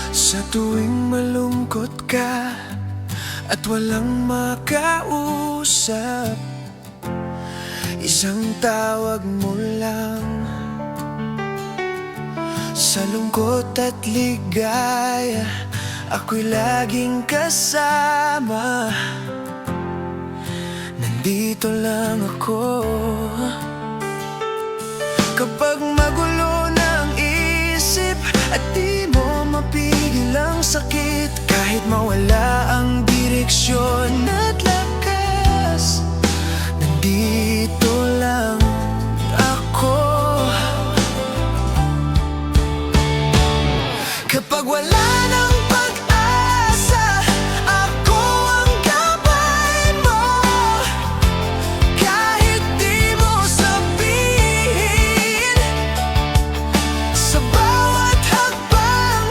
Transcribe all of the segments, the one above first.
Sa tuwing malungkot ka at walang makausap, isang tawag mo lang. Sa lungkot at ligaya, ako'y laging kasama. Nandito lang ako. Kapag magulo ng isip at di mo mapigil ang sakit, kahit mawala ang direksyon at lakas, nandito lang ako. Kapag wala nang pag-asa, ako ang gabay mo. Kahit di mo sabihin, sa bawat hakbang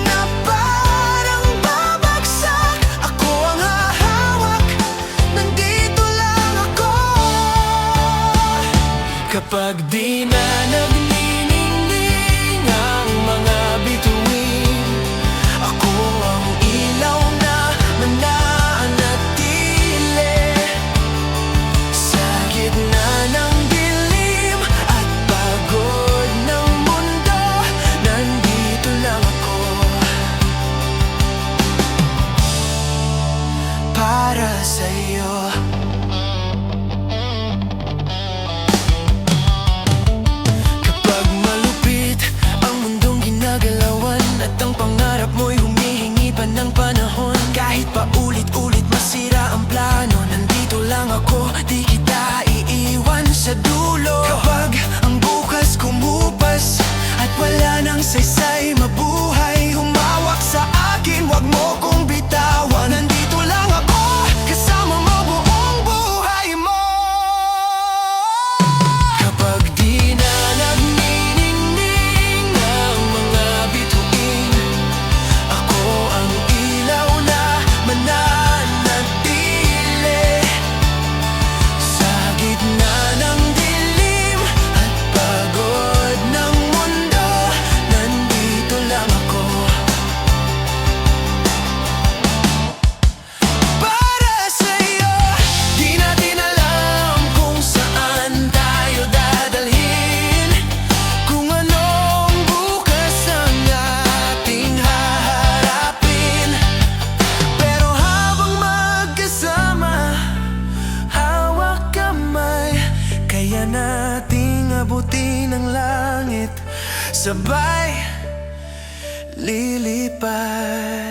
na parang babagsak, ako ang hahawak, nandito lang ako. Kapag di na nagniningning ang mga bituin, ako ang ilaw na mananatili. Sa gitna ng dilim at pagod ng mundo, nandito lang ako. Para sa'yo. Kapag malupit ang mundong ginagalawan at ang pangarap mo'y humihingi pa ng panahon, kahit pa ulit-ulit masira ang plano, nandito lang ako, di kita iiwan sa dulo. Kapag ang bukas kumupas at wala nang saysay mabuhay, humawak sa akin, wag mo kong bitawan. Nandito lang ako, kasama mo buong buhay mo. Kapag di na nagniningning ang mga bituin, ako ang ilaw na mananatili. Sa gitna ng dilim at pagod ng mundo, nandito lang ako. Para sa'yo. Di natin alam kung saan tayo dadalhin, kung anong bukas ang ating haharapin. Pero habang magkasama, hawak kamay, kaya nating abutin ang langit, sabay lilipad.